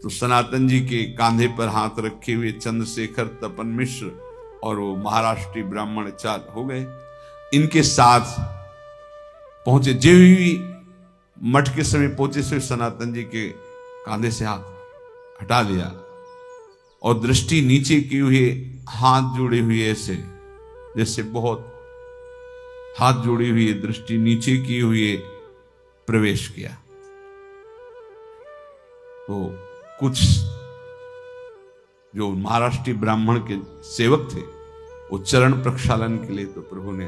तो सनातन जी के कांधे पर हाथ रखे हुए चंद्रशेखर, तपन मिश्र और वो महाराष्ट्रीय ब्राह्मण 4 हो गए। इनके साथ पहुंचे। जो ही मठ के समय पहुंचे से सनातन जी के कांधे से हाथ हटा लिया और दृष्टि नीचे किए हुए, हाथ जोड़े हुए, ऐसे जैसे बहुत हाथ जोड़ी हुई दृष्टि नीचे किए हुए प्रवेश किया। तो कुछ जो महाराष्ट्रीय ब्राह्मण के सेवक थे वो चरण प्रक्षालन के लिए, तो प्रभु ने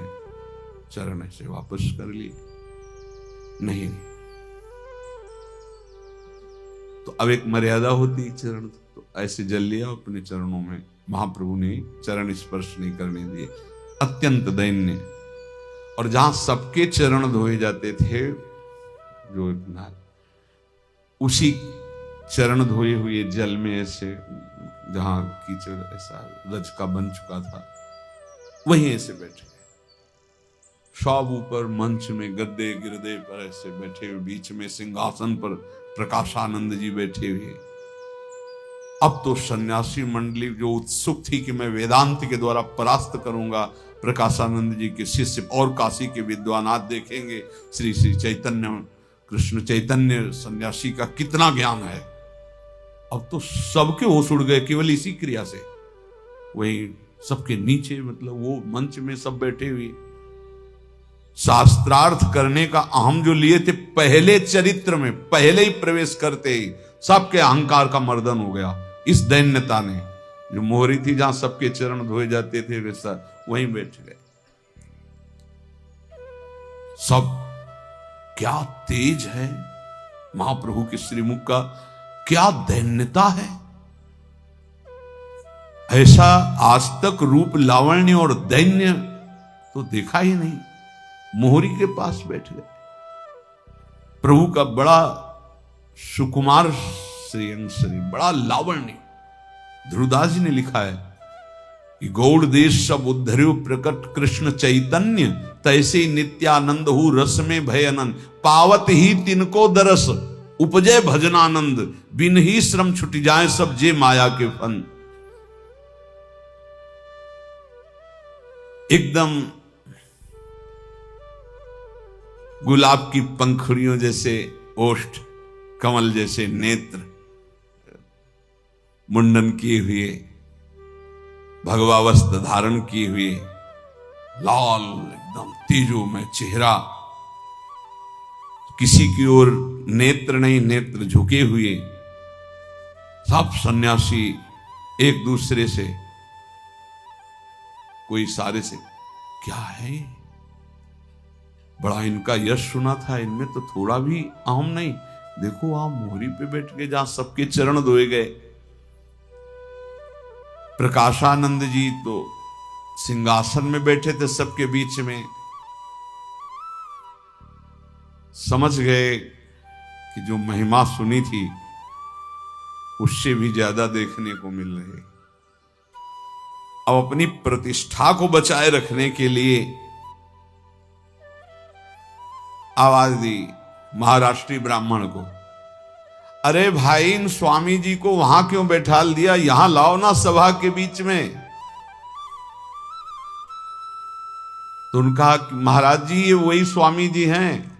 चरण ऐसे वापस कर लिए। नहीं, तो अब एक मर्यादा होती चरण, तो ऐसे जल लिया अपने चरणों में। महाप्रभु ने चरण स्पर्श नहीं करने दिए, अत्यंत दैन्य। और जहां सबके चरण धोए जाते थे, जो उसी चरण धोए हुए जल में ऐसे, जहां कीचड़ ऐसा रज का बन चुका था, वहीं ऐसे बैठे। सब ऊपर मंच में गद्दे गिरदे पर ऐसे बैठे हुए, बीच में सिंहासन पर प्रकाशानंद जी बैठे हुए। अब तो सन्यासी मंडली जो उत्सुक थी कि मैं वेदांत के द्वारा परास्त करूंगा प्रकाशानंद जी के शिष्य, और काशी के विद्वानात देखेंगे श्री श्री चैतन्य कृष्ण चैतन्य सन्यासी का कितना ज्ञान है। अब तो सबके होश उड़ गए केवल इसी क्रिया से। वही सबके नीचे, मतलब वो मंच में सब बैठे हुए, शास्त्रार्थ करने का अहम जो लिए थे, पहले चरित्र में पहले ही प्रवेश करते ही सबके अहंकार का मर्दन हो गया इस दैन्यता ने। जो मोहरी थी जहां सबके चरण धोए जाते थे, वैसा वहीं बैठ गए सब। क्या तेज है महाप्रभु के श्रीमुख का, क्या दैन्यता है। ऐसा आज तक रूप लावण्य और दैन्य तो देखा ही नहीं। मोहरी के पास बैठ गए। प्रभु का बड़ा सुकुमार श्रीअंग शरीर, बड़ा लावण्य। ध्रुवदास जी ने लिखा है कि गौड़ देश सब उद्धर्यो प्रकट कृष्ण चैतन्य, तैसे नित्यानंद हु रस में भयनंद, पावत ही तिनको दरस उपजय भजनानंद, बिन ही श्रम छुट जाए सब जे माया के फन। एकदम गुलाब की पंखुड़ियों जैसे ओष्ठ, कमल जैसे नेत्र, मुंडन किए हुए, भगवा वस्त्र धारण किए हुए, लाल एकदम तेजोमय चेहरा, किसी की ओर नेत्र नहीं, नेत्र झुके हुए। सब सन्यासी एक दूसरे से, कोई इशारे से, क्या है बड़ा इनका यश सुना था, इनमें तो थोड़ा भी अहम नहीं। देखो आप मोहरी पे बैठ गए जहां सबके चरण धोए गए। प्रकाशानंद जी तो सिंहासन में बैठे थे सबके बीच में। समझ गए कि जो महिमा सुनी थी उससे भी ज्यादा देखने को मिल रहे। अब अपनी प्रतिष्ठा को बचाए रखने के लिए आवाज दी महाराष्ट्रीय ब्राह्मण को, अरे भाई इन स्वामी जी को वहां क्यों बैठा दिया, यहां लाओ ना सभा के बीच में। तो उनका महाराज जी ये वही स्वामी जी हैं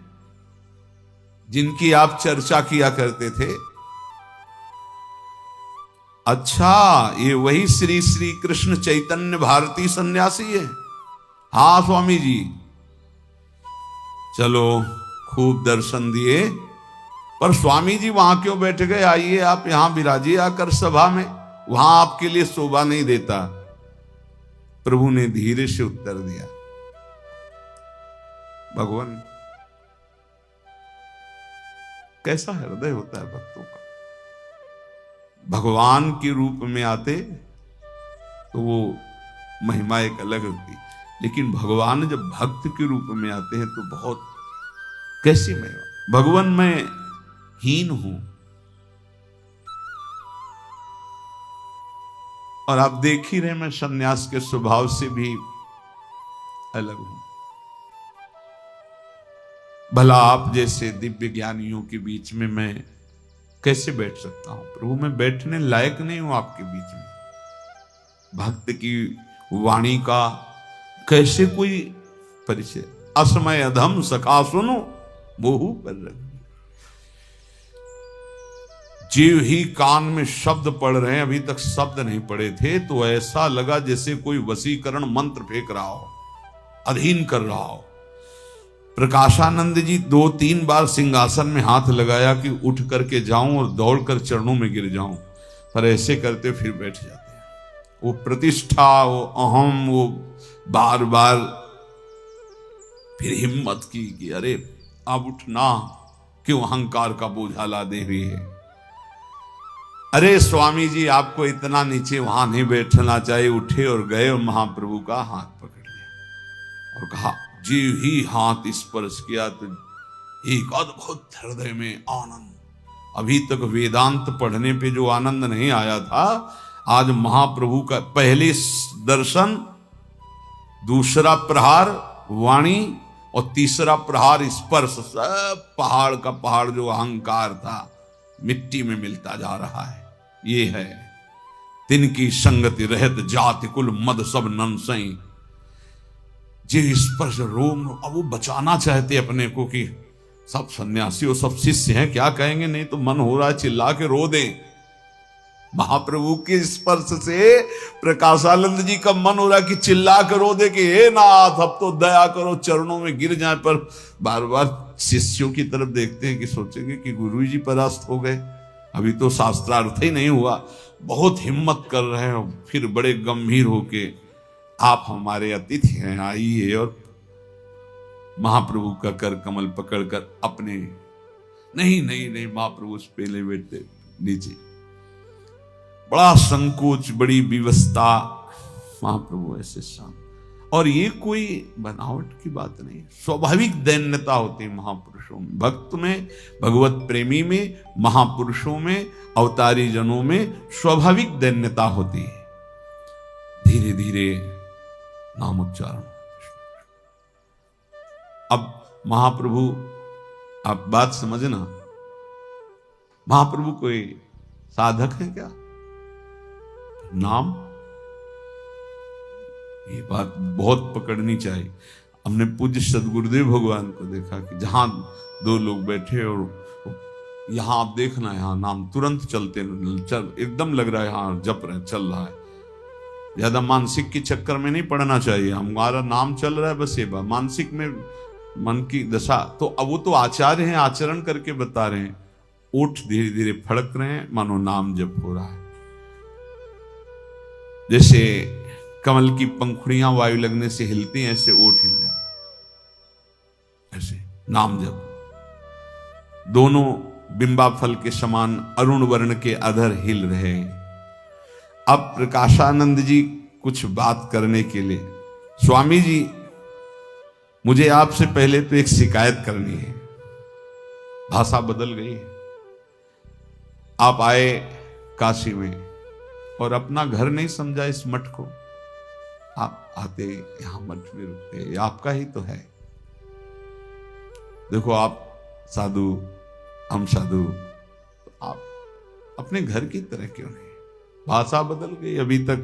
जिनकी आप चर्चा किया करते थे। अच्छा, ये वही श्री श्री कृष्ण चैतन्य भारती सन्यासी है। हाँ स्वामी जी, चलो खूब दर्शन दिए, पर स्वामी जी वहां क्यों बैठ गए, आइए आप यहां विराजिए आकर सभा में, वहां आपके लिए शोभा नहीं देता। प्रभु ने धीरे से उत्तर दिया, भगवान कैसा हृदय होता है भक्तों का। भगवान के रूप में आते तो वो महिमा एक अलग होती, लेकिन भगवान जब भक्त के रूप में आते हैं तो बहुत कैसी महिमा। भगवान मैं हीन हूं, और आप देख ही रहे मैं सन्यास के स्वभाव से भी अलग हूं। भला आप जैसे दिव्य ज्ञानियों के बीच में मैं कैसे बैठ सकता हूं प्रभु, मैं बैठने लायक नहीं हूं आपके बीच में। भक्त की वाणी का कैसे कोई परिचय। असमय अधम सखा सुनो मोहू पर रख। जीव ही कान में शब्द पढ़ रहे हैं, अभी तक शब्द नहीं पढ़े थे, तो ऐसा लगा जैसे कोई वशीकरण मंत्र फेंक रहा हो, अधीन कर रहा हो। प्रकाशानंद जी 2-3 बार सिंहासन में हाथ लगाया कि उठ करके जाऊं और दौड़कर चरणों में गिर जाऊं, पर ऐसे करते फिर बैठ जाते हैं। वो प्रतिष्ठा, वो अहम, वो बार बार फिर हिम्मत की कि अरे अब उठना, क्यों अहंकार का बोझा लादे हुए है। अरे स्वामी जी आपको इतना नीचे वहां नहीं बैठना चाहिए। उठे और गए और महाप्रभु का हाथ पकड़ लिया और कहा, जीव ही हाथ स्पर्श किया तो एक अद्भुत हृदय में आनंद। अभी तक वेदांत पढ़ने पे जो आनंद नहीं आया था, आज महाप्रभु का पहले दर्शन, दूसरा प्रहार वाणी और तीसरा प्रहार स्पर्श, सब पहाड़ का पहाड़ जो अहंकार था मिट्टी में मिलता जा रहा है। ये है तिनकी संगति रहत जाति कुल मद सब ननसई। जी स्पर्श रोम। अब वो बचाना चाहते अपने को कि सब सन्यासी और सब शिष्य हैं, क्या कहेंगे, नहीं तो मन हो रहा है चिल्ला के रो दे। महाप्रभु के स्पर्श से प्रकाशानंद जी का मन हो रहा है कि चिल्ला कर रो दे कि हे नाथ अब तो दया करो, चरणों में गिर जाए। पर बार बार शिष्यों की तरफ देखते हैं कि सोचेंगे कि गुरु जी परास्त हो गए, अभी तो शास्त्रार्थ ही नहीं हुआ। बहुत हिम्मत कर रहे हैं, फिर बड़े गंभीर होके, आप हमारे अतिथि हैं, आइए। और महाप्रभु का कर कमल पकड़कर अपने नहीं महाप्रभु उस पेले बैठते नीचे, बड़ा संकोच, बड़ी विवशता। महाप्रभु ऐसे शांत। और ये कोई बनावट की बात नहीं, स्वाभाविक दैन्यता होती है महापुरुषों में, भक्त में, भगवत प्रेमी में, महापुरुषों में, अवतारी जनों में स्वाभाविक दैन्यता होती है। धीरे धीरे नाम उच्चारण। अब महाप्रभु, आप बात समझना, महाप्रभु कोई साधक है क्या? नाम, ये बात बहुत पकड़नी चाहिए। हमने पूज्य सदगुरुदेव भगवान को देखा कि जहां 2 लोग बैठे और यहां आप देखना, यहां नाम तुरंत चलते, चल एकदम लग रहा है यहां जप रहे, चल रहा है। ज्यादा मानसिक के चक्कर में नहीं पड़ना चाहिए, हमारा नाम चल रहा है बस, ये बात मानसिक में मन की दशा। तो अब वो तो आचार्य हैं, आचरण करके बता रहे हैं। ओठ धीरे धीरे फड़क रहे हैं, मानो नाम जप हो रहा है। जैसे कमल की पंखुड़ियां वायु लगने से हिलती हैं, ऐसे ओठ हिल रहे, ऐसे नाम जप। दोनों बिंबा फल के समान अरुण वर्ण के अधर हिल रहे हैं। अब प्रकाशानंद जी कुछ बात करने के लिए, स्वामी जी मुझे आपसे पहले तो एक शिकायत करनी है। भाषा बदल गई है। आप आए काशी में और अपना घर नहीं समझा इस मठ को, आप आते यहां मठ में रुकते, ये आपका ही तो है। देखो आप साधु, हम साधु, तो आप अपने घर की तरह क्यों नहीं? भाषा बदल गई। अभी तक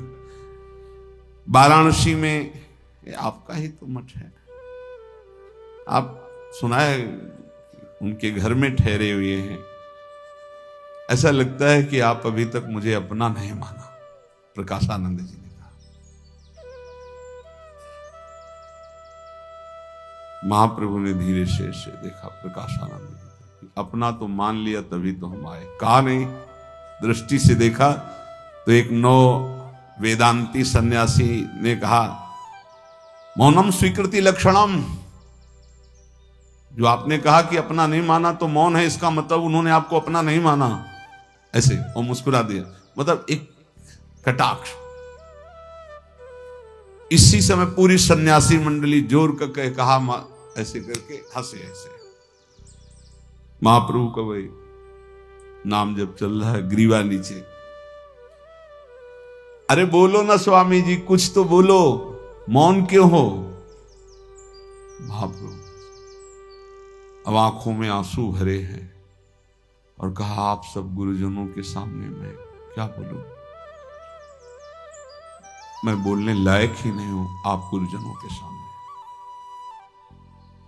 वाराणसी में ये आपका ही तो मठ है। आप सुनाए उनके घर में ठहरे हुए हैं, ऐसा लगता है कि आप अभी तक मुझे अपना नहीं माना। प्रकाशानंद जी ने कहा। महाप्रभु ने धीरे से देखा प्रकाशानंद जी, अपना तो मान लिया तभी तो हम आए। कहा नहीं, दृष्टि से देखा तो एक नौ वेदांती सन्यासी ने कहा, मौनम स्वीकृति लक्षणम। जो आपने कहा कि अपना नहीं माना तो मौन है, इसका मतलब उन्होंने आपको अपना नहीं माना। ऐसे और मुस्कुरा दिया, मतलब एक कटाक्ष। इसी समय पूरी सन्यासी मंडली जोर का कहा, ऐसे करके हंसे। ऐसे महाप्रभु का वही नाम जब चल रहा है, ग्रीवा नीचे। अरे बोलो ना स्वामी जी, कुछ तो बोलो, मौन क्यों हो? महाप्रभु अब आंखों में आंसू भरे हैं। और कहा आप सब गुरुजनों के सामने मैं क्या बोलूं, मैं बोलने लायक ही नहीं हूं आप गुरुजनों के सामने,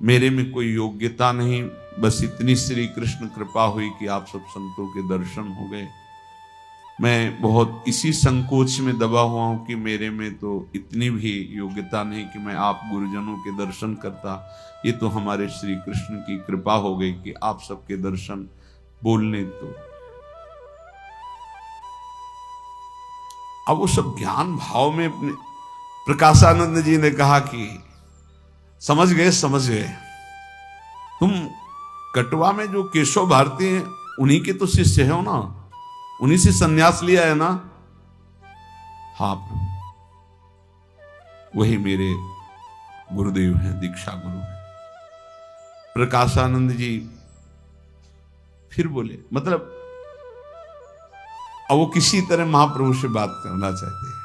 मेरे में कोई योग्यता नहीं, बस इतनी श्री कृष्ण कृपा हुई कि आप सब संतों के दर्शन हो गए। मैं बहुत इसी संकोच में दबा हुआ हूं कि मेरे में तो इतनी भी योग्यता नहीं कि मैं आप गुरुजनों के दर्शन करता। ये तो हमारे श्री कृष्ण की कृपा हो गई कि आप सबके दर्शन बोलने तो। अब वो सब ज्ञान भाव में अपने प्रकाशानंद जी ने कहा कि समझ गए समझ गए, तुम कटवा में जो केशव भारती हैं उन्हीं के तो शिष्य हो ना, उन्हीं से सन्यास लिया है ना। हाँ प्रभु, वही मेरे गुरुदेव हैं, दीक्षा गुरु हैं। प्रकाशानंद जी फिर बोले, मतलब अब वो किसी तरह महाप्रभु से बात करना चाहते हैं।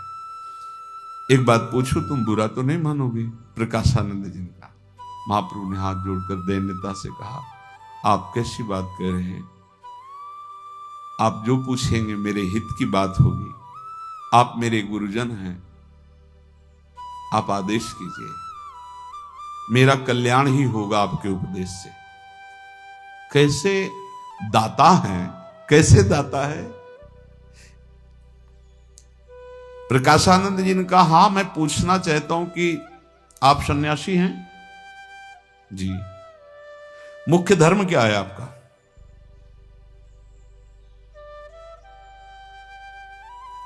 एक बात पूछूं, तुम बुरा तो नहीं मानोगे? प्रकाशानंद जी ने कहा। महाप्रभु ने हाथ जोड़कर दैन्यता से कहा, आप कैसी बात कर रहे हैं? आप जो पूछेंगे मेरे हित की बात होगी, आप मेरे गुरुजन हैं, आप आदेश कीजिए, मेरा कल्याण ही होगा आपके उपदेश से। कैसे दाता हैं, कैसे दाता है? प्रकाशानंद जी ने कहा, हां मैं पूछना चाहता हूं कि आप सन्यासी हैं? जी। मुख्य धर्म क्या है आपका?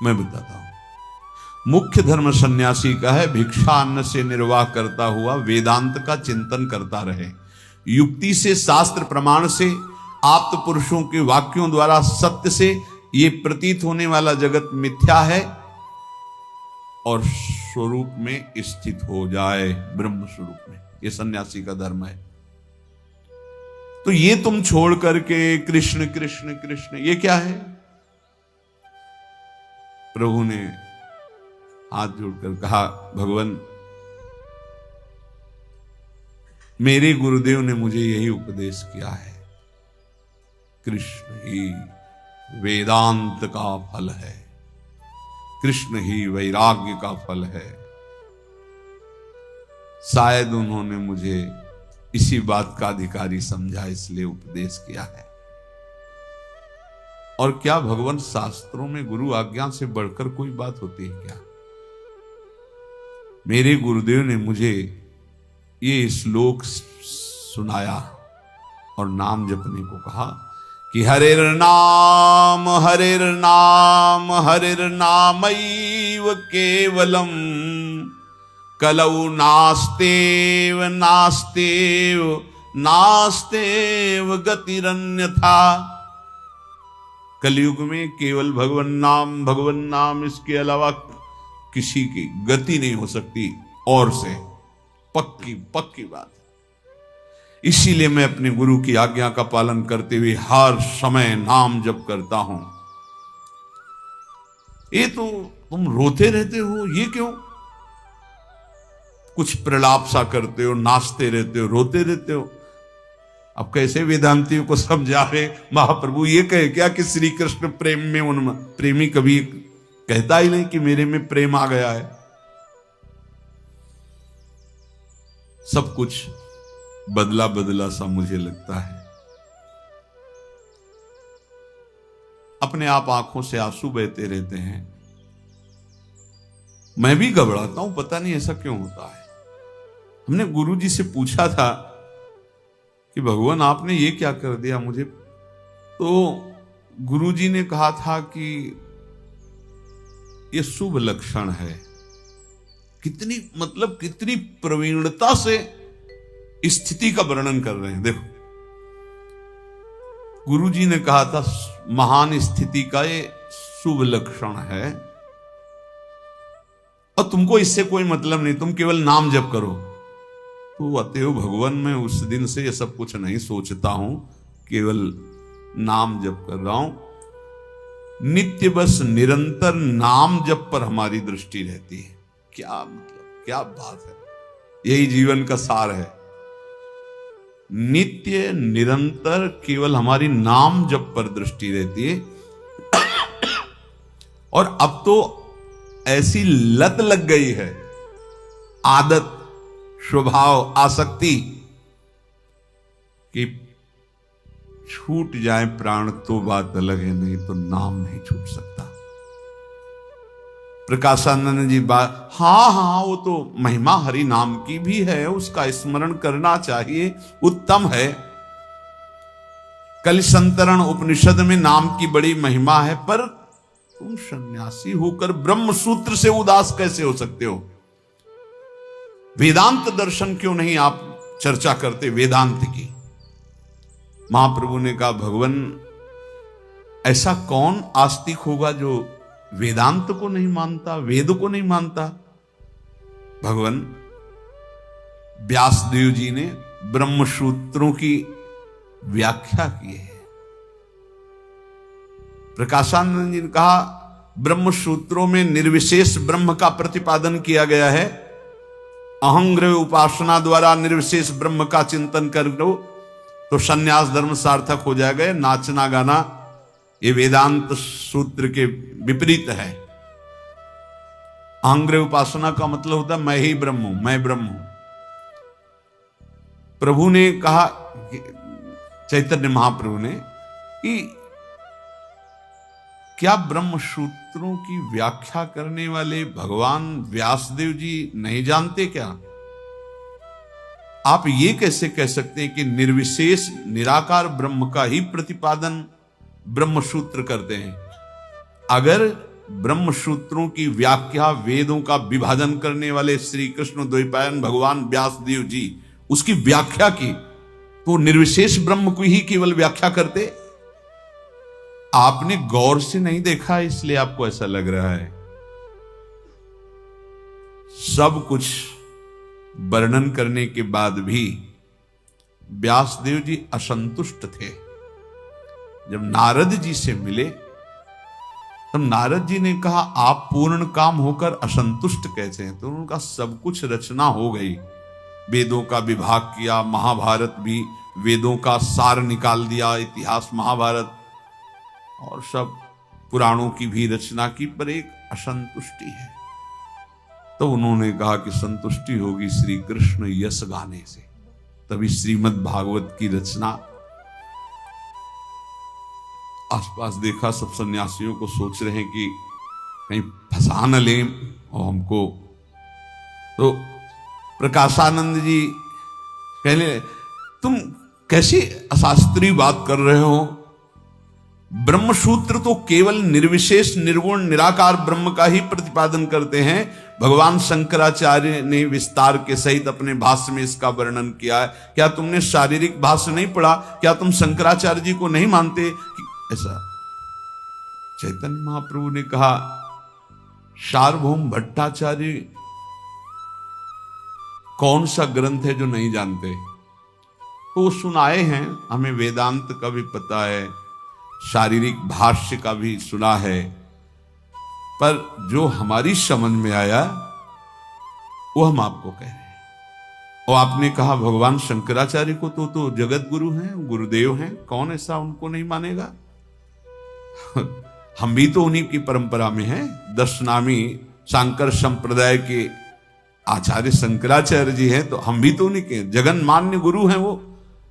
मैं बताता हूं। मुख्य धर्म सन्यासी का है भिक्षा अन्न से निर्वाह करता हुआ वेदांत का चिंतन करता रहे, युक्ति से, शास्त्र प्रमाण से, आप्त पुरुषों के वाक्यों द्वारा सत्य से ये प्रतीत होने वाला जगत मिथ्या है और स्वरूप में स्थित हो जाए, ब्रह्म स्वरूप में। ये सन्यासी का धर्म है। तो ये तुम छोड़ करके कृष्ण कृष्ण कृष्ण, ये क्या है? प्रभु ने हाथ जोड़कर कहा, भगवान मेरे गुरुदेव ने मुझे यही उपदेश किया है, कृष्ण ही वेदांत का फल है, कृष्ण ही वैराग्य का फल है। शायद उन्होंने मुझे इसी बात का अधिकारी समझा, इसलिए उपदेश किया है। और क्या भगवान शास्त्रों में गुरु आज्ञा से बढ़कर कोई बात होती है क्या? मेरे गुरुदेव ने मुझे ये श्लोक सुनाया और नाम जपने को कहा कि हरिर नाम हरिर नाम हरिर नामैव केवलम कलौ नास्तेव नास्तेव नास्तेव गतिरन्यथा। कलयुग में केवल भगवन नाम, इसके अलावा किसी की गति नहीं हो सकती और से, पक्की पक्की बात। इसीलिए मैं अपने गुरु की आज्ञा का पालन करते हुए हर समय नाम जप करता हूं। ये तो तुम रोते रहते हो, ये क्यों? कुछ प्रलाप सा करते हो, नाचते रहते हो, रोते रहते हो। अब कैसे वेदांतियों को समझावे महाप्रभु? ये कहे क्या कि श्री कृष्ण प्रेम में उनमें प्रेमी कभी कहता ही नहीं कि मेरे में प्रेम आ गया है। सब कुछ बदला बदला सा मुझे लगता है। अपने आप आंखों से आंसू बहते रहते हैं, मैं भी घबराता हूं, पता नहीं ऐसा क्यों होता है। हमने गुरु जी से पूछा था कि भगवान आपने ये क्या कर दिया मुझे, तो गुरुजी ने कहा था कि ये शुभ लक्षण है। कितनी मतलब कितनी प्रवीणता से स्थिति का वर्णन कर रहे हैं। देखो, गुरुजी ने कहा था महान स्थिति का ये शुभ लक्षण है और तुमको इससे कोई मतलब नहीं, तुम केवल नाम जप करो। तो अतएव भगवान मैं उस दिन से ये सब कुछ नहीं सोचता हूं, केवल नाम जप कर रहा हूं। नित्य बस निरंतर नाम जप पर हमारी दृष्टि रहती है। क्या मतलब, क्या बात है, यही जीवन का सार है। नित्य निरंतर केवल हमारी नाम जप पर दृष्टि रहती है। और अब तो ऐसी लत लग गई है, आदत, स्वभाव, आसक्ति, कि छूट जाए प्राण तो बात अलग है, नहीं तो नाम नहीं छूट सकता। प्रकाशानंद जी बात, हाँ वो तो महिमा हरि नाम की भी है, उसका स्मरण करना चाहिए, उत्तम है। कलिसंतरण उपनिषद में नाम की बड़ी महिमा है, पर तुम सन्यासी होकर ब्रह्म सूत्र से उदास कैसे हो सकते हो? वेदांत दर्शन क्यों नहीं आप चर्चा करते वेदांत की? महाप्रभु ने कहा, भगवान ऐसा कौन आस्तिक होगा जो वेदांत को नहीं मानता, वेद को नहीं मानता? भगवान व्यासदेव जी ने ब्रह्म सूत्रों की व्याख्या की है। प्रकाशानंद जी ने कहा, ब्रह्म सूत्रों में निर्विशेष ब्रह्म का प्रतिपादन किया गया है। अहंग्रह उपासना द्वारा निर्विशेष ब्रह्म का चिंतन कर लो तो संन्यास धर्म सार्थक हो जाएगा। नाचना गाना ये वेदांत सूत्र के विपरीत है। अहंग्रह उपासना का मतलब होता है मैं ही ब्रह्म हूं, मैं ब्रह्म हूं। प्रभु ने कहा, चैतन्य महाप्रभु ने, कि क्या ब्रह्म सूत्रों की व्याख्या करने वाले भगवान व्यासदेव जी नहीं जानते क्या? आप ये कैसे कह सकते हैं कि निर्विशेष निराकार ब्रह्म का ही प्रतिपादन ब्रह्म सूत्र करते हैं? अगर ब्रह्म सूत्रों की व्याख्या वेदों का विभाजन करने वाले श्री कृष्ण द्वैपायन भगवान व्यासदेव जी उसकी व्याख्या की, तो निर्विशेष ब्रह्म को ही केवल व्याख्या करते। आपने गौर से नहीं देखा, इसलिए आपको ऐसा लग रहा है। सब कुछ वर्णन करने के बाद भी व्यासदेव जी असंतुष्ट थे। जब नारद जी से मिले तब नारद जी ने कहा, आप पूर्ण काम होकर असंतुष्ट कैसे हैं? तो उनका सब कुछ रचना हो गई, वेदों का विभाग किया, महाभारत भी वेदों का सार निकाल दिया, इतिहास महाभारत और सब पुराणों की भी रचना की, पर एक असंतुष्टि है। तो उन्होंने कहा कि संतुष्टि होगी श्री कृष्ण यश गाने से। तभी श्रीमद् भागवत की रचना। आसपास देखा, सब सन्यासियों को सोच रहे हैं कि कहीं फंसा न लें और हमको। तो प्रकाशानंद जी कहने, तुम कैसी अशास्त्रीय बात कर रहे हो? ब्रह्म सूत्र तो केवल निर्विशेष निर्गुण निराकार ब्रह्म का ही प्रतिपादन करते हैं। भगवान शंकराचार्य ने विस्तार के सहित अपने भाष्य में इसका वर्णन किया है। क्या तुमने शारीरिक भाष्य नहीं पढ़ा? क्या तुम शंकराचार्य जी को नहीं मानते? ऐसा चैतन्य महाप्रभु ने कहा, सार्वभौम भट्टाचार्य कौन सा ग्रंथ है जो नहीं जानते? तो सुनाए हैं, हमें वेदांत का भी पता है, शारीरिक भाष्य का भी सुना है, पर जो हमारी समझ में आया वो हम आपको कह रहे हैं। और आपने कहा भगवान शंकराचार्य को तो जगत गुरु हैं, गुरुदेव हैं, कौन ऐसा उनको नहीं मानेगा? हम भी तो उन्हीं की परंपरा में हैं। दशनामी शांकर संप्रदाय के आचार्य शंकराचार्य जी हैं, तो हम भी तो उन्हीं के जगन मान्य गुरु हैं। वो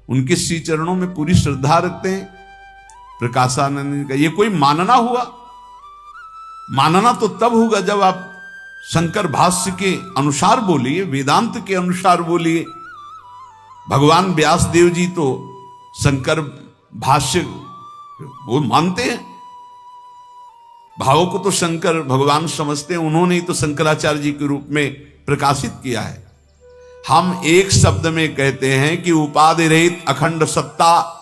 उनके श्री चरणों में पूरी श्रद्धा रखते हैं। प्रकाशानंद का ये कोई मानना हुआ? मानना तो तब होगा जब आप शंकर भाष्य के अनुसार बोलिए, वेदांत के अनुसार बोलिए। भगवान व्यासदेव जी तो शंकर भाष्य वो मानते हैं, भावों को तो शंकर भगवान समझते हैं। उन्होंने ही तो शंकराचार्य जी के रूप में प्रकाशित किया है। हम एक शब्द में कहते हैं कि उपाधि रहित अखंड सत्ता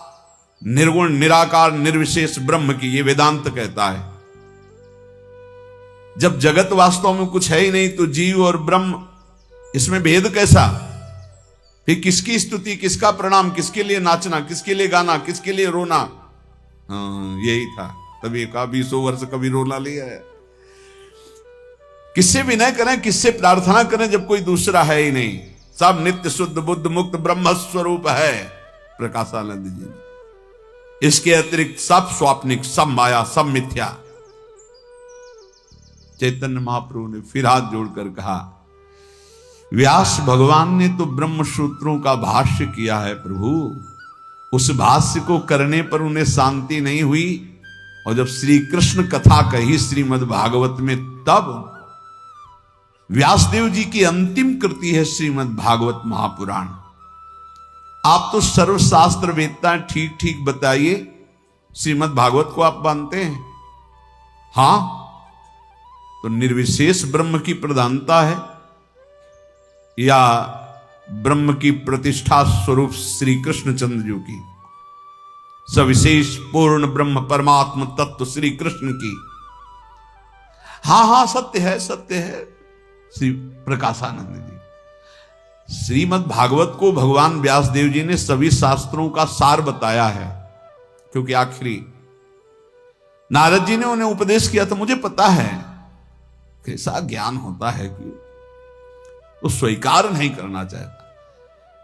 निर्गुण निराकार निर्विशेष ब्रह्म की, ये वेदांत कहता है। जब जगत वास्तव में कुछ है ही नहीं तो जीव और ब्रह्म, इसमें भेद कैसा? फिर किसकी स्तुति, किसका प्रणाम, किसके लिए नाचना, किसके लिए गाना, किसके लिए रोना? हाँ, यही था। तभी का 20 वर्ष कभी रोना लिया है। किससे विनय करें, किससे प्रार्थना करें जब कोई दूसरा है ही नहीं? सब नित्य शुद्ध बुद्ध मुक्त ब्रह्म स्वरूप है। प्रकाशानंद जी ने। इसके अतिरिक्त सब स्वाप्निक, सब माया, सब मिथ्या। चैतन्य महाप्रभु ने फिर हाथ जोड़कर कहा, व्यास भगवान ने तो ब्रह्म सूत्रों का भाष्य किया है प्रभु, उस भाष्य को करने पर उन्हें शांति नहीं हुई, और जब श्री कृष्ण कथा कही श्रीमद् भागवत में, तब व्यासदेव जी की अंतिम कृति है श्रीमद् भागवत महापुराण। आप तो सर्वशास्त्र वेदता, ठीक ठीक बताइए, श्रीमद् भागवत को आप मानते हैं? हां, तो निर्विशेष ब्रह्म की प्रधानता है या ब्रह्म की प्रतिष्ठा स्वरूप श्री कृष्ण चंद्र जी की, सविशेष पूर्ण ब्रह्म परमात्म तत्व श्री कृष्ण की? हां हां, सत्य है, सत्य है। श्री प्रकाशानंद जी, श्रीमद् भागवत को भगवान व्यासदेव जी ने सभी शास्त्रों का सार बताया है, क्योंकि आखिरी नारद जी ने उन्हें उपदेश किया था। मुझे पता है कैसा ज्ञान होता है कि वो स्वीकार नहीं करना चाहता।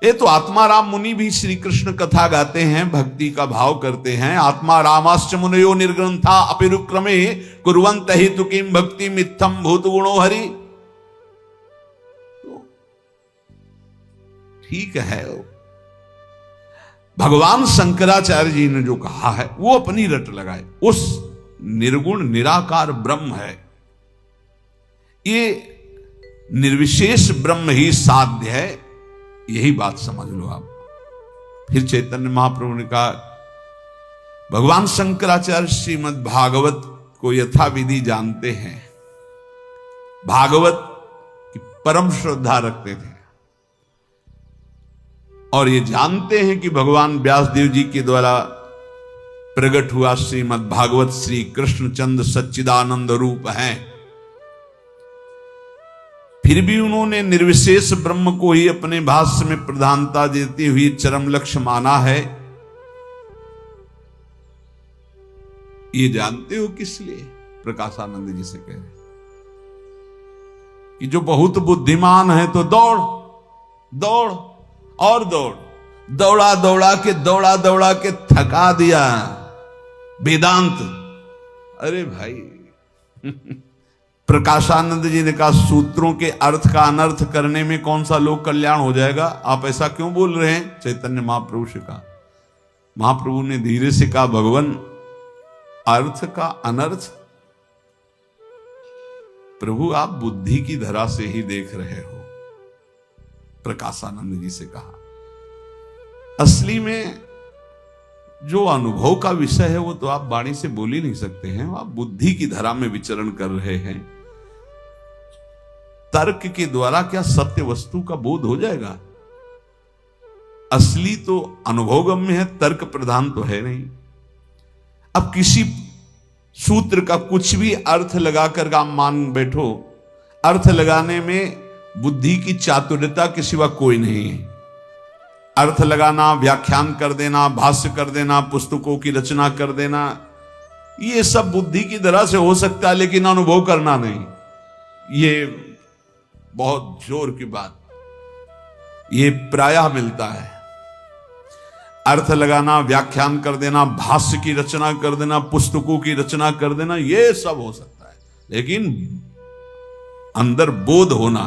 ये तो आत्माराम मुनि भी श्री कृष्ण कथा गाते हैं, भक्ति का भाव करते हैं। आत्मा रामाश्च मुनयो निर्ग्रंथा अपिरुक्रमे कुर्वन्त हि तु किं भक्ति मित्थम भूत गुणो हरि। तो ठीक है, भगवान शंकराचार्य जी ने जो कहा है वो अपनी रट लगाए। उस निर्गुण निराकार ब्रह्म है, ये निर्विशेष ब्रह्म ही साध्य है, यही बात समझ लो आप। फिर चैतन्य महाप्रभु ने कहा, भगवान शंकराचार्य श्रीमद् भागवत को यथाविधि जानते हैं, भागवत की परम श्रद्धा रखते थे, और ये जानते हैं कि भगवान व्यासदेव जी के द्वारा प्रकट हुआ श्रीमद् भागवत श्री कृष्णचंद्र सच्चिदानंद रूप है। फिर भी उन्होंने निर्विशेष ब्रह्म को ही अपने भाष्य में प्रधानता देते हुए चरम लक्ष्य माना है। ये जानते हो किस लिए? प्रकाशानंद जी से कह रहे कि जो बहुत बुद्धिमान है तो दौड़ दौड़ और दौड़, दौड़ा दौड़ा के थका दिया वेदांत। अरे भाई प्रकाशानंद जी ने कहा, सूत्रों के अर्थ का अनर्थ करने में कौन सा लोक कल्याण हो जाएगा? आप ऐसा क्यों बोल रहे हैं? चैतन्य महाप्रभु से कहा। महाप्रभु ने धीरे से कहा, भगवान अर्थ का अनर्थ प्रभु आप बुद्धि की धरा से ही देख रहे हो। प्रकाशानंद जी से कहा, असली में जो अनुभव का विषय है वो तो आप वाणी से बोल ही नहीं सकते हैं, आप बुद्धि की धरा में विचरण कर रहे हैं। तर्क के द्वारा क्या सत्य वस्तु का बोध हो जाएगा? असली तो अनुभवगम्य है, तर्क प्रधान तो है नहीं। अब किसी सूत्र का कुछ भी अर्थ लगाकर आप मान बैठो, अर्थ लगाने में बुद्धि की चातुर्यता के सिवा कोई नहीं है। अर्थ लगाना, व्याख्यान कर देना, भाष्य कर देना, पुस्तकों की रचना कर देना, ये सब बुद्धि की तरह से हो सकता है, लेकिन अनुभव करना नहीं। ये बहुत जोर की बात, ये प्रायः मिलता है। अर्थ लगाना, व्याख्यान कर देना, भाष्य की रचना कर देना, पुस्तकों की रचना कर देना, ये सब हो सकता है, लेकिन अंदर बोध होना,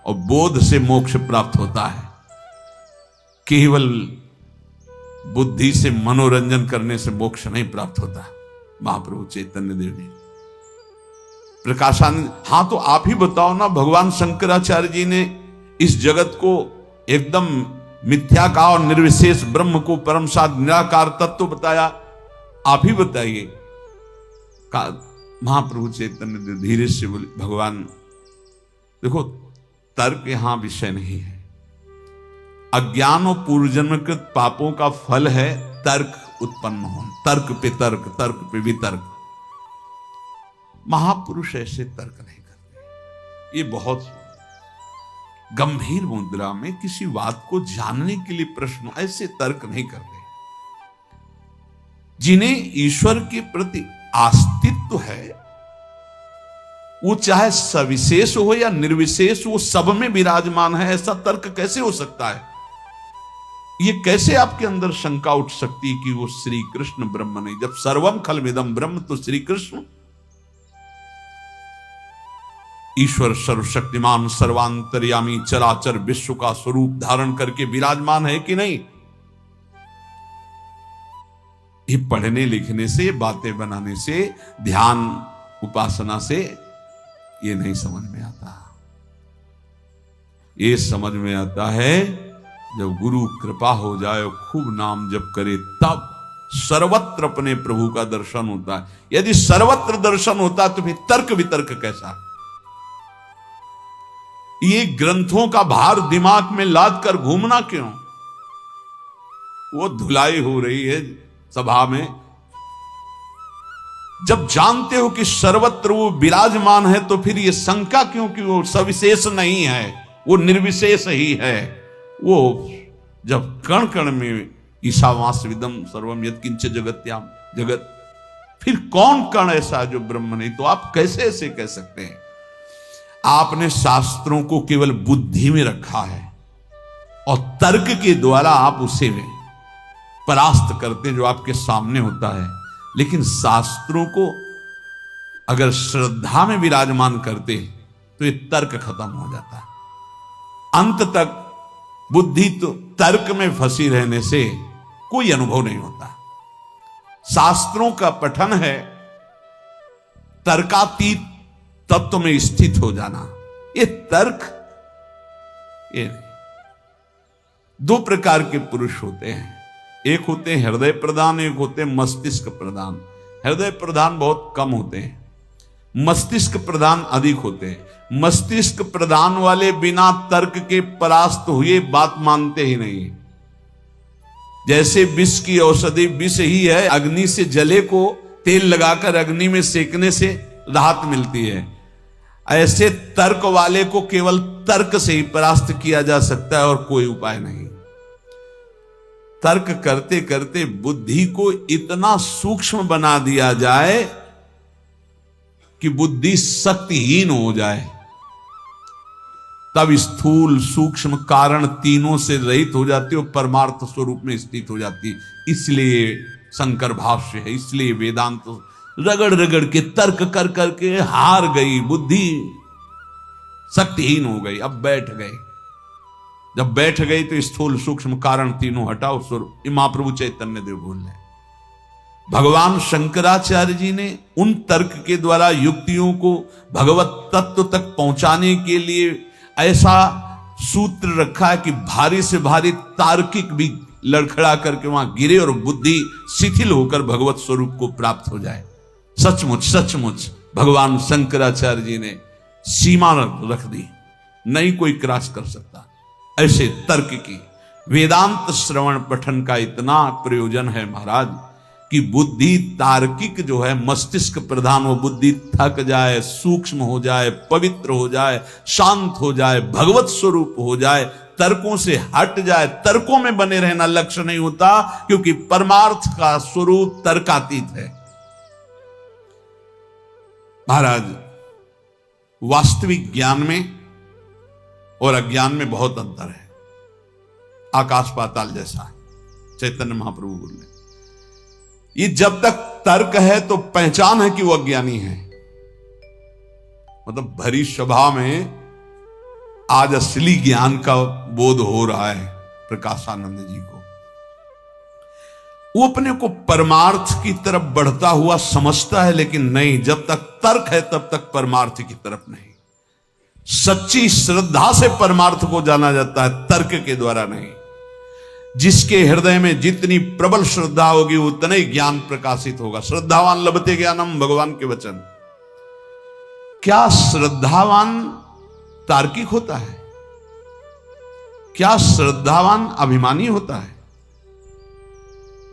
और बोध से मोक्ष प्राप्त होता है। केवल बुद्धि से मनोरंजन करने से मोक्ष नहीं प्राप्त होता। महाप्रभु चैतन्य देव जी प्रकाशानंद, हां तो आप ही बताओ ना, भगवान शंकराचार्य जी ने इस जगत को एकदम मिथ्या का और निर्विशेष ब्रह्म को परम साध निराकार तत्व बताया, आप ही बताइए। महाप्रभु चैतन्य देव धीरे से बोले, भगवान देखो, तर्क यहां विषय नहीं है। अज्ञान और पूर्वजन्मकृत पापों का फल है तर्क उत्पन्न होना, तर्क पे तर्क, तर्क पे वितर्क। महापुरुष ऐसे तर्क नहीं करते। ये बहुत गंभीर मुद्रा में किसी बात को जानने के लिए प्रश्न, ऐसे तर्क नहीं करते। जिन्हें ईश्वर के प्रति आस्तित्व है, वो चाहे सविशेष हो या निर्विशेष, वो सब में विराजमान है, ऐसा तर्क कैसे हो सकता है? ये कैसे आपके अंदर शंका उठ सकती है कि वो श्री कृष्ण ब्रह्म नहीं, जब सर्वम खलविदम ब्रह्म तो श्री कृष्ण ईश्वर सर्वशक्तिमान सर्वांतर्यामी चराचर विश्व का स्वरूप धारण करके विराजमान है कि नहीं। ये पढ़ने लिखने से, बातें बनाने से, ध्यान उपासना से ये नहीं समझ में आता। ये समझ में आता है जब गुरु कृपा हो जाए, खूब नाम जप करे, तब सर्वत्र अपने प्रभु का दर्शन होता है। यदि सर्वत्र दर्शन होता तो फिर तर्क वितर्क कैसा। ये ग्रंथों का भार दिमाग में लाद कर घूमना क्यों। वो धुलाई हो रही है सभा में। जब जानते हो कि सर्वत्र वो विराजमान है तो फिर ये शंका क्यों कि वो सविशेष नहीं है, वो निर्विशेष ही है। वो जब कण कण में ईशावास्यविदम सर्वम यत्किंच जगत्याम जगत, फिर कौन कण ऐसा जो ब्रह्म नहीं। तो आप कैसे ऐसे कह सकते हैं। आपने शास्त्रों को केवल बुद्धि में रखा है और तर्क के द्वारा आप उसे में परास्त करते हैं जो आपके सामने होता है। लेकिन शास्त्रों को अगर श्रद्धा में विराजमान करते तो ये तर्क खत्म हो जाता है। अंत तक बुद्धि तो तर्क में फंसी रहने से कोई अनुभव नहीं होता। शास्त्रों का पठन है तर्कातीत तत्व में स्थित हो जाना। ये तर्क, ये दो प्रकार के पुरुष होते हैं। एक होते हैं हृदय प्रधान, एक होते हैं मस्तिष्क प्रधान। हृदय प्रधान बहुत कम होते हैं, मस्तिष्क प्रधान अधिक होते हैं। मस्तिष्क प्रधान वाले बिना तर्क के परास्त हुए बात मानते ही नहीं। जैसे विष की औषधि विष ही है, अग्नि से जले को तेल लगाकर अग्नि में सेकने से राहत मिलती है। ऐसे तर्क वाले को केवल तर्क से ही परास्त किया जा सकता है और कोई उपाय नहीं। तर्क करते करते बुद्धि को इतना सूक्ष्म बना दिया जाए कि बुद्धि शक्तिहीन हो जाए, तब स्थूल सूक्ष्म कारण तीनों से रहित हो जाती है और परमार्थ स्वरूप में स्थित हो जाती है। इसलिए शंकर भाष्य है, इसलिए वेदांत रगड़ रगड़ के तर्क कर करके हार गई, बुद्धि शक्तिहीन हो गई। अब बैठ गए, जब बैठ गई तो स्थूल सूक्ष्म कारण तीनों हटाओ स्वरूप। महाप्रभु चैतन्य देव बोल रहे। भगवान शंकराचार्य जी ने उन तर्क के द्वारा युक्तियों को भगवत तत्व तक पहुंचाने के लिए ऐसा सूत्र रखा है कि भारी से भारी तार्किक भी लड़खड़ा करके वहां गिरे और बुद्धि शिथिल होकर भगवत स्वरूप को प्राप्त हो जाए। सचमुच सचमुच भगवान शंकराचार्य जी ने सीमा रख दी, नहीं कोई क्रॉस कर सकता। ऐसे तर्क की वेदांत श्रवण पठन का इतना प्रयोजन है महाराज कि बुद्धि तार्किक जो है मस्तिष्क प्रधान, वो बुद्धि थक जाए, सूक्ष्म हो जाए, पवित्र हो जाए, शांत हो जाए, भगवत स्वरूप हो जाए, तर्कों से हट जाए। तर्कों में बने रहना लक्ष्य नहीं होता, क्योंकि परमार्थ का स्वरूप तर्कातीत है। महाराज वास्तविक ज्ञान में और अज्ञान में बहुत अंतर है, आकाश पाताल जैसा है। चैतन्य महाप्रभु बोल रहे, ये जब तक तर्क है तो पहचान है कि वो अज्ञानी है। मतलब भरी सभा में आज असली ज्ञान का बोध हो रहा है प्रकाशानंद जी को। वो अपने को परमार्थ की तरफ बढ़ता हुआ समझता है, लेकिन नहीं, जब तक तर्क है तब तक परमार्थ की तरफ नहीं। सच्ची श्रद्धा से परमार्थ को जाना जाता है, तर्क के द्वारा नहीं। जिसके हृदय में जितनी प्रबल श्रद्धा होगी उतना ही ज्ञान प्रकाशित होगा। श्रद्धावान लभते ज्ञानम, भगवान के वचन। क्या श्रद्धावान तार्किक होता है? क्या श्रद्धावान अभिमानी होता है?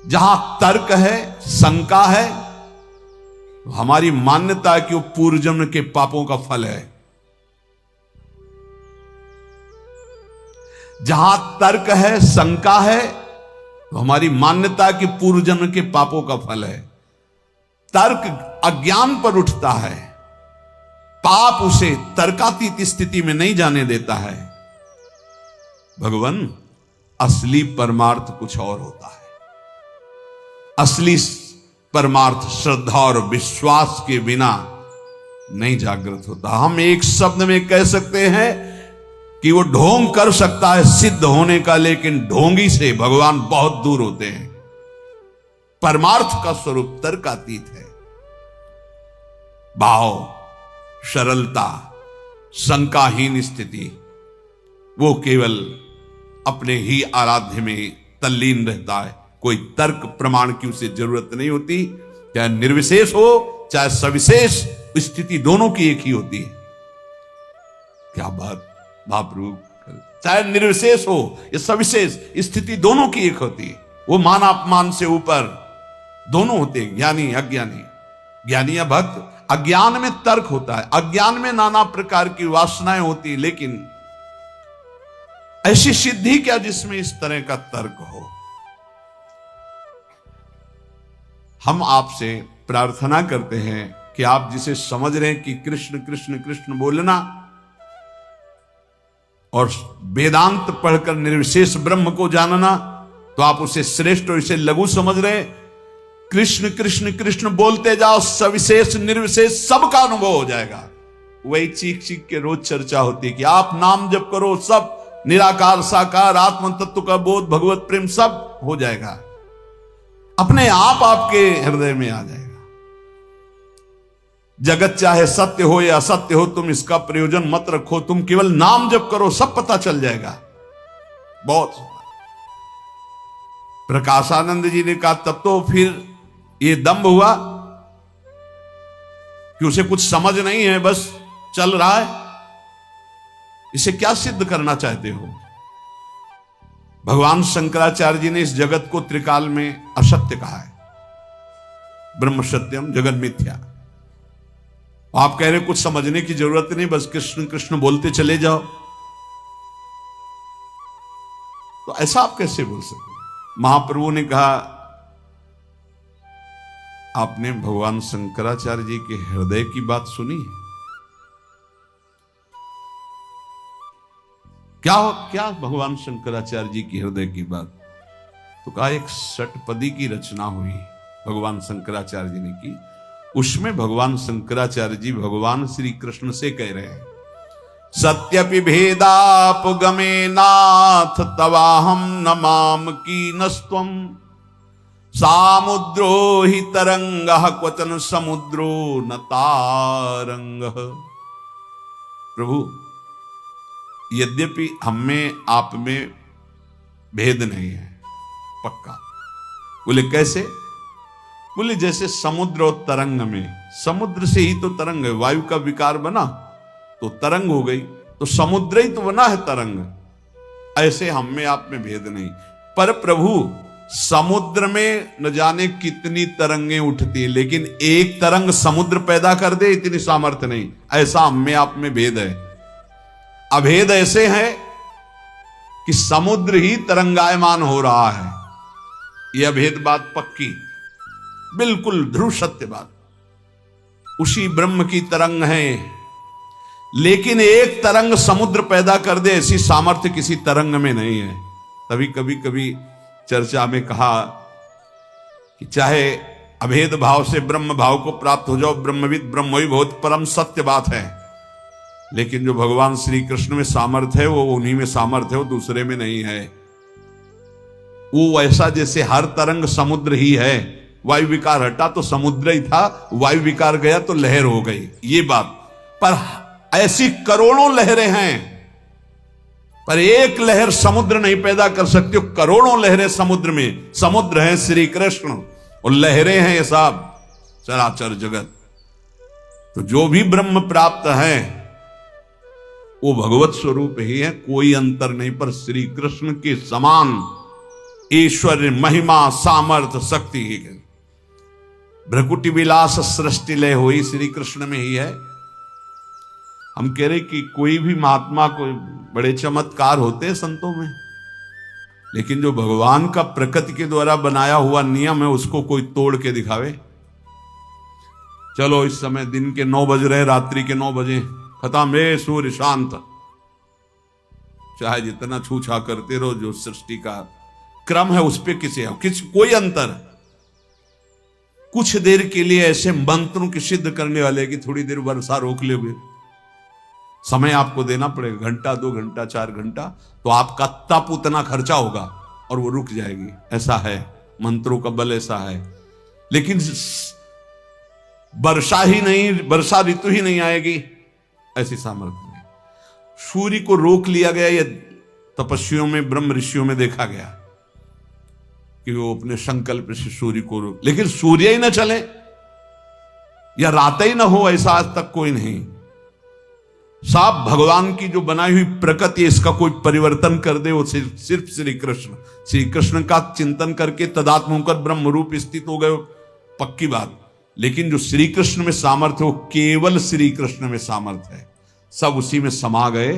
जहां तर्क है, शंका है, हमारी मान्यता है कि वो पूर्व जन्म के पापों का फल है। जहां तर्क है, शंका है, तो हमारी मान्यता कि पूर्व जन्म के पापों का फल है। तर्क अज्ञान पर उठता है, पाप उसे तर्कातीत स्थिति में नहीं जाने देता है। भगवान असली परमार्थ कुछ और होता है। असली परमार्थ श्रद्धा और विश्वास के बिना नहीं जागृत होता। हम एक शब्द में कह सकते हैं कि वो ढोंग कर सकता है सिद्ध होने का, लेकिन ढोंगी से भगवान बहुत दूर होते हैं। परमार्थ का स्वरूप तर्कातीत है। भाव, सरलता, शंकाहीन स्थिति, वो केवल अपने ही आराध्य में तल्लीन रहता है। कोई तर्क प्रमाण की उसे जरूरत नहीं होती। चाहे निर्विशेष हो चाहे सविशेष, स्थिति दोनों की एक ही होती है। क्या बात महाप्रभु, चाहे निर्विशेष हो या सविशेष, स्थिति दोनों की एक होती है। वो मान अपमान से ऊपर दोनों होते हैं, ज्ञानी अज्ञानी, ज्ञानी या भक्त। अज्ञान में तर्क होता है, अज्ञान में नाना प्रकार की वासनाएं होती है, लेकिन ऐसी सिद्धि क्या जिसमें इस तरह का तर्क हो। हम आपसे प्रार्थना करते हैं कि आप जिसे समझ रहे हैं कि कृष्ण कृष्ण कृष्ण बोलना और वेदांत पढ़कर निर्विशेष ब्रह्म को जानना, तो आप उसे श्रेष्ठ और इसे लघु समझ रहे हैं। कृष्ण कृष्ण कृष्ण बोलते जाओ, सविशेष निर्विशेष सबका अनुभव हो जाएगा। वही चीख चीख के रोज चर्चा होती है कि आप नाम जप करो, सब निराकार साकार आत्म तत्व का बोध, भगवत प्रेम सब हो जाएगा, अपने आप आपके हृदय में आ जाएगा। जगत चाहे सत्य हो या असत्य हो, तुम इसका प्रयोजन मत रखो, तुम केवल नाम जप करो, सब पता चल जाएगा। बहुत प्रकाशानंद जी ने कहा, तब तो फिर ये दंभ हुआ कि उसे कुछ समझ नहीं है, बस चल रहा है। इसे क्या सिद्ध करना चाहते हो? भगवान शंकराचार्य जी ने इस जगत को त्रिकाल में असत्य कहा है। ब्रह्म सत्यम जगत मिथ्या। आप कह रहे कुछ समझने की जरूरत नहीं, बस कृष्ण कृष्ण बोलते चले जाओ। तो ऐसा आप कैसे बोल सकते? महाप्रभु ने कहा, आपने भगवान शंकराचार्य जी के हृदय की बात सुनी? क्या भगवान शंकराचार्य जी की हृदय की बात? तो कहा, एक षटपदी की रचना हुई भगवान शंकराचार्य जी ने की। उसमें भगवान शंकराचार्य जी भगवान श्री कृष्ण से कह रहे हैं, सत्यपि भेदापगमे नाथ तवाहम नमाम कीनस्त्वम सामुद्रो हि तरंगः क्वचन समुद्रो न तारंगः। प्रभु, यद्यपि हम में आप में भेद नहीं है, पक्का। बोले कैसे? बोले जैसे समुद्र और तरंग में, समुद्र से ही तो तरंग है, वायु का विकार बना तो तरंग हो गई, तो समुद्र ही तो बना है तरंग। ऐसे हम में आप में भेद नहीं। पर प्रभु, समुद्र में न जाने कितनी तरंगें उठती, लेकिन एक तरंग समुद्र पैदा कर दे इतनी सामर्थ्य नहीं। ऐसा हम में आप में भेद है। अभेद ऐसे है कि समुद्र ही तरंगायमान हो रहा है। यह अभेद बात पक्की, बिल्कुल ध्रुव सत्य बात। उसी ब्रह्म की तरंग है, लेकिन एक तरंग समुद्र पैदा कर दे ऐसी सामर्थ्य किसी तरंग में नहीं है। तभी कभी चर्चा में कहा कि चाहे अभेद भाव से ब्रह्म भाव को प्राप्त हो जाओ, ब्रह्मविद ब्रह्मोई बहुत परम सत्य बात है, लेकिन जो भगवान श्री कृष्ण में सामर्थ्य है वो उन्हीं में सामर्थ्य है, वो दूसरे में नहीं है। वो ऐसा जैसे हर तरंग समुद्र ही है। वायु विकार हटा तो समुद्र ही था, वायु विकार गया तो लहर हो गई, ये बात। पर ऐसी करोड़ों लहरें हैं, पर एक लहर समुद्र नहीं पैदा कर सकती। करोड़ों लहरें समुद्र में, समुद्र है श्री कृष्ण और लहरें हैं ये सब चराचर जगत। तो जो भी ब्रह्म प्राप्त है वो भगवत स्वरूप ही है, कोई अंतर नहीं। पर श्री कृष्ण के समान ऐश्वर्य महिमा सामर्थ्य शक्ति ही है। भ्रकुटी विलास सृष्टि लय हुई श्री कृष्ण में ही है। हम कह रहे कि कोई भी महात्मा को बड़े चमत्कार होते हैं संतों में, लेकिन जो भगवान का प्रकृति के द्वारा बनाया हुआ नियम है उसको कोई तोड़ के दिखावे। चलो इस समय दिन के 9 बज रहे, रात्रि के 9 बजे, खत्म रे, सूर्य शांत, चाहे जितना छूछा करते रहो, जो सृष्टि का क्रम है उस पे कोई अंतर। कुछ देर के लिए ऐसे मंत्रों की सिद्ध करने वाले कि थोड़ी देर वर्षा रोक ले, समय आपको देना पड़ेगा, घंटा 2 घंटा 4 घंटा, तो आपका तप उतना खर्चा होगा और वो रुक जाएगी। ऐसा है, मंत्रों का बल ऐसा है। लेकिन वर्षा ही नहीं, वर्षा ऋतु ही नहीं आएगी, ऐसी सामर्थ्य नहीं। सूर्य को रोक लिया गया, ये तपस्वियों में, ब्रह्म ऋषियों में देखा गया कि वो अपने संकल्प से सूर्य को रोक, लेकिन सूर्य ही ना चले या रात ही ना हो, ऐसा आज तक कोई नहीं। साफ भगवान की जो बनाई हुई प्रकृति, इसका कोई परिवर्तन कर दे, वो सिर्फ श्री कृष्ण का चिंतन करके तदात्म होकर ब्रह्म रूप स्थित हो गए, पक्की बात। लेकिन जो श्री कृष्ण में सामर्थ्य, वो केवल श्री कृष्ण में सामर्थ्य है, सब उसी में समा गए,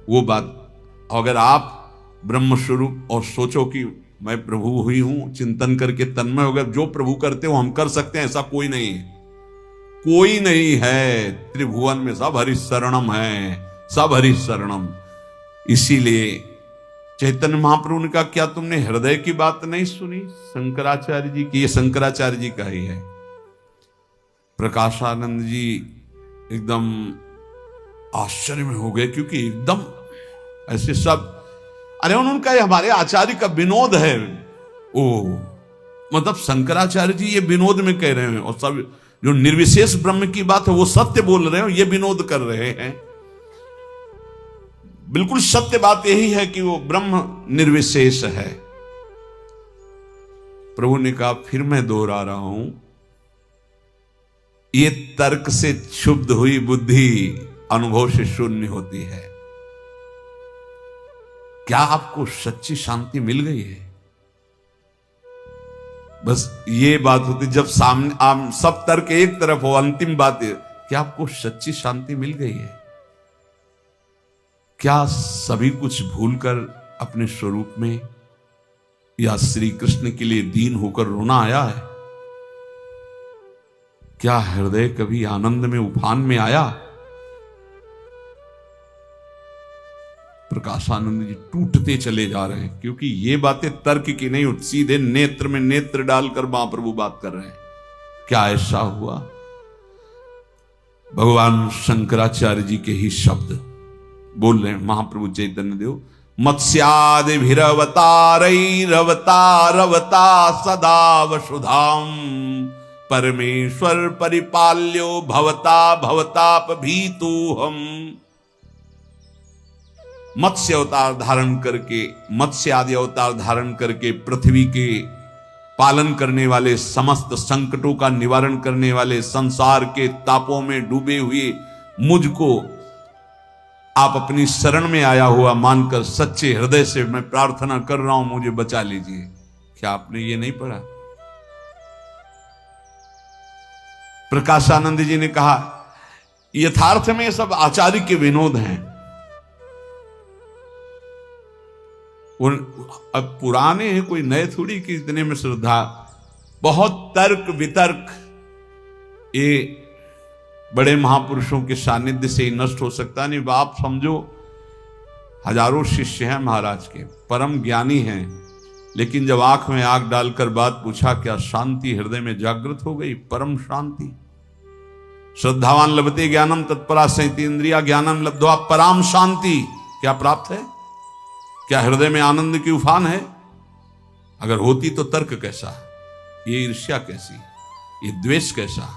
वो बात। अगर आप ब्रह्म स्वरूप और सोचो कि मैं प्रभु हुई हूं, चिंतन करके तन्मय हो गए, जो प्रभु करते हो हम कर सकते हैं, ऐसा कोई नहीं है, कोई नहीं है। त्रिभुवन में सब हरि शरणम है, सब हरि शरणम। इसीलिए चैतन्य महाप्रभु ने कहा, क्या तुमने हृदय की बात नहीं सुनी शंकराचार्य जी की? ये शंकराचार्य जी का ही है। प्रकाशानंद जी एकदम आश्चर्य में हो गए, क्योंकि एकदम ऐसे सब, अरे उनका ये हमारे आचार्य का विनोद है। ओ मतलब शंकराचार्य जी ये विनोद में कह रहे हैं, और सब जो निर्विशेष ब्रह्म की बात है वो सत्य बोल रहे हो, ये विनोद कर रहे हैं। बिल्कुल सत्य बात यही है कि वो ब्रह्म निर्विशेष है। प्रभु ने कहा, फिर मैं दोहरा रहा हूं, ये तर्क से क्षुब्ध हुई बुद्धि अनुभव से शून्य होती है। क्या आपको सच्ची शांति मिल गई है? बस ये बात होती, जब सामने सब तर्क एक तरफ हो, अंतिम बात है, क्या आपको सच्ची शांति मिल गई है? क्या सभी कुछ भूलकर अपने स्वरूप में या श्री कृष्ण के लिए दीन होकर रोना आया है? क्या हृदय कभी आनंद में उफान में आया? प्रकाशानंद जी टूटते चले जा रहे हैं, क्योंकि ये बातें तर्क की नहीं, सीधे नेत्र में नेत्र डालकर महाप्रभु बात कर रहे हैं। क्या ऐसा हुआ? भगवान शंकराचार्य जी के ही शब्द बोल रहे हैं महाप्रभु चैतन्य देव। मत्स्यादिभिरवतारैरवतारवता सदा वसुधाम परमेश्वर परिपाल्यो भवता भवताप भीतु हम। मत्स्य अवतार धारण करके, मत्स्य आदि अवतार धारण करके पृथ्वी के पालन करने वाले, समस्त संकटों का निवारण करने वाले, संसार के तापों में डूबे हुए मुझको आप अपनी शरण में आया हुआ मानकर सच्चे हृदय से मैं प्रार्थना कर रहा हूं, मुझे बचा लीजिए। क्या आपने ये नहीं पढ़ा? प्रकाशानंद जी ने कहा, यथार्थ में ये सब आचार्य के विनोद हैं। अब पुराने हैं, कोई नए थोड़ी कि इतने में श्रद्धा। बहुत तर्क वितर्क ये बड़े महापुरुषों के सानिध्य से ही नष्ट हो सकता नहीं। आप समझो, हजारों शिष्य हैं महाराज के, परम ज्ञानी हैं, लेकिन जब आंख में आंख डालकर बात पूछा, क्या शांति हृदय में जागृत हो गई? परम शांति। श्रद्धावान लभते ज्ञानम तत्परा संयतीन्द्रिया ज्ञानम लब्ध्वा पराम शांति। क्या प्राप्त है? क्या हृदय में आनंद की उफान है? अगर होती तो तर्क कैसा, ये ईर्ष्या कैसी, ये द्वेष कैसा,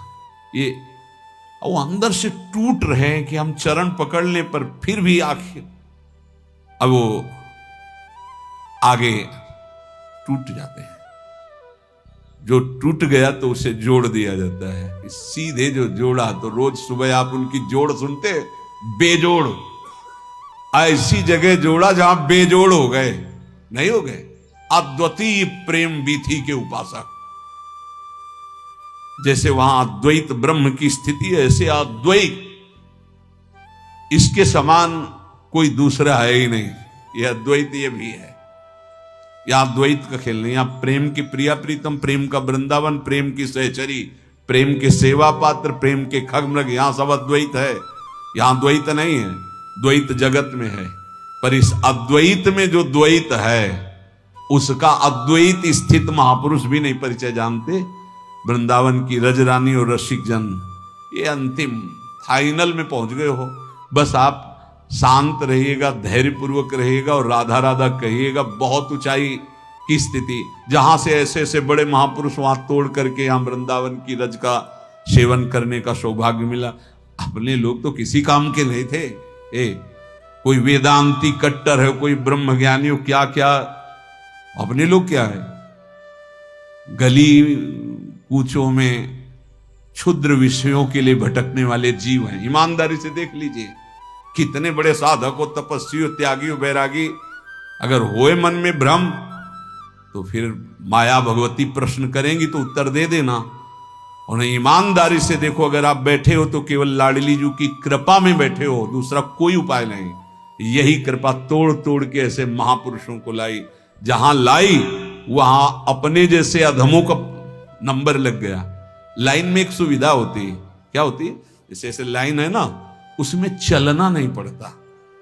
ये वो अंदर से टूट रहे हैं कि हम चरण पकड़ने पर फिर भी आखिर अब वो आगे टूट जाते हैं। जो टूट गया तो उसे जोड़ दिया जाता है। सीधे जो जोड़ा, तो रोज सुबह आप उनकी जोड़ सुनते, बेजोड़। ऐसी जगह जोड़ा जहां बेजोड़ हो गए, नहीं हो गए। अद्वितीय प्रेम विधि के उपासक, जैसे वहां अद्वैत ब्रह्म की स्थिति है, ऐसे अद्वैत, इसके समान कोई दूसरा है ही नहीं। यह अद्वैत ये भी है, यह अद्वैत का खेल नहीं। यहां प्रेम की प्रिया प्रीतम, प्रेम का वृंदावन, प्रेम की सहचरी, प्रेम के सेवा पात्र, प्रेम के खगमृग, यहां सब अद्वैत है। यहां द्वैत नहीं है, द्वैत जगत में है। पर इस अद्वैत में जो द्वैत है उसका अद्वैत स्थित महापुरुष भी नहीं परिचय जानते। वृंदावन की रजरानी और रसिक जन ये अंतिम फाइनल में पहुंच गए हो। बस आप शांत रहिएगा, धैर्यपूर्वक रहिएगा और राधा राधा कहिएगा। बहुत ऊंचाई की स्थिति, जहां से ऐसे ऐसे बड़े महापुरुष वहां तोड़ करके यहां वृंदावन की रज का सेवन करने का सौभाग्य मिला। अपने लोग तो किसी काम के नहीं थे। कोई वेदांती कट्टर है, कोई ब्रह्म ज्ञानी हो, क्या क्या। अपने लोग क्या है, गली कूचों में क्षुद्र विषयों के लिए भटकने वाले जीव हैं। ईमानदारी से देख लीजिए, कितने बड़े साधक हो, तपस्वी हो, त्यागी हो, बैरागी, अगर होए मन में भ्रम तो फिर माया भगवती प्रश्न करेंगी तो उत्तर दे देना। और ईमानदारी से देखो, अगर आप बैठे हो तो केवल लाडली जी की कृपा में बैठे हो, दूसरा कोई उपाय नहीं। यही कृपा तोड़ तोड़ के ऐसे महापुरुषों को लाई। जहां लाई वहां अपने जैसे अधमों का नंबर लग गया। लाइन में एक सुविधा होती है, क्या होती है, जैसे ऐसे लाइन है ना, उसमें चलना नहीं पड़ता,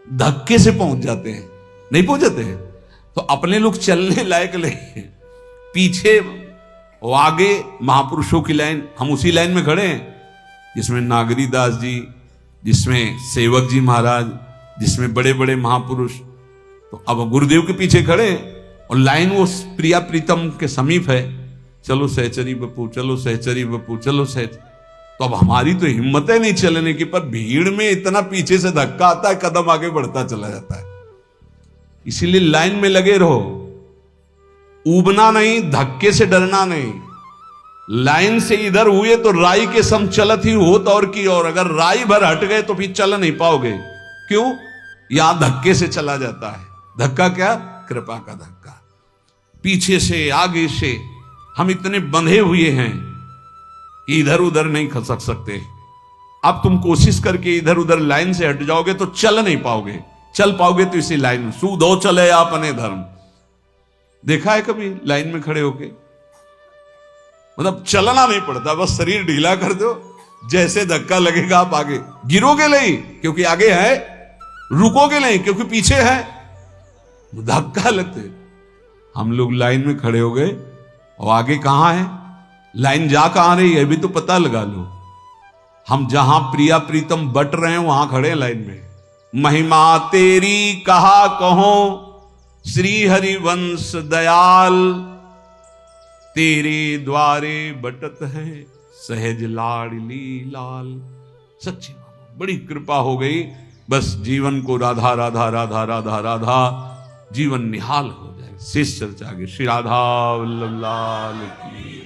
धक्के से पहुंच जाते हैं। नहीं पहुंच जाते हैं तो अपने लोग चलने लायक नहीं, पीछे वो आगे महापुरुषों की लाइन, हम उसी लाइन में खड़े हैं जिसमें नागरी दास जी, जिसमें सेवक जी महाराज, जिसमें बड़े बड़े महापुरुष। तो अब गुरुदेव के पीछे खड़े और लाइन वो प्रिया प्रीतम के समीप है, चलो सहचरी बपू, चलो सहचरी बपू, चलो सहचरी। तो अब हमारी तो हिम्मत है नहीं चलने की, पर भीड़ में इतना पीछे से धक्का आता है, कदम आगे बढ़ता चला जाता है। इसीलिए लाइन में लगे रहो, ऊबना नहीं, धक्के से डरना नहीं। लाइन से इधर हुए तो राई के सम चलत ही होत और की, और अगर राई भर हट गए तो फिर चल नहीं पाओगे। क्यों? यहां धक्के से चला जाता है। धक्का क्या? कृपा का धक्का। पीछे से आगे से हम इतने बंधे हुए हैं कि इधर उधर नहीं खसक सकते। अब तुम कोशिश करके इधर उधर लाइन से हट जाओगे तो चल नहीं पाओगे। चल पाओगे तो इसी लाइन में, सूधो चले अपने धर्म। देखा है कभी लाइन में खड़े होके? मतलब चलना नहीं पड़ता, बस शरीर ढीला कर दो, जैसे धक्का लगेगा आप आगे गिरोगे नहीं क्योंकि आगे है, रुकोगे नहीं क्योंकि पीछे है, धक्का लगते। हम लोग लाइन में खड़े हो गए और आगे कहां है, लाइन जा कहां रही है भी तो पता लगा लो। हम जहां प्रिया प्रीतम बट रहे हैं वहां खड़े हैं लाइन में। महिमा तेरी कहा कहो श्री हरिवंश दयाल, तेरे द्वारे बटत है सहज लाडली लाल। सच्ची बड़ी कृपा हो गई, बस जीवन को राधा राधा राधा राधा राधा जीवन निहाल हो जाए। शेष चर्चा आगे। श्री राधा वल्लभ लाल की।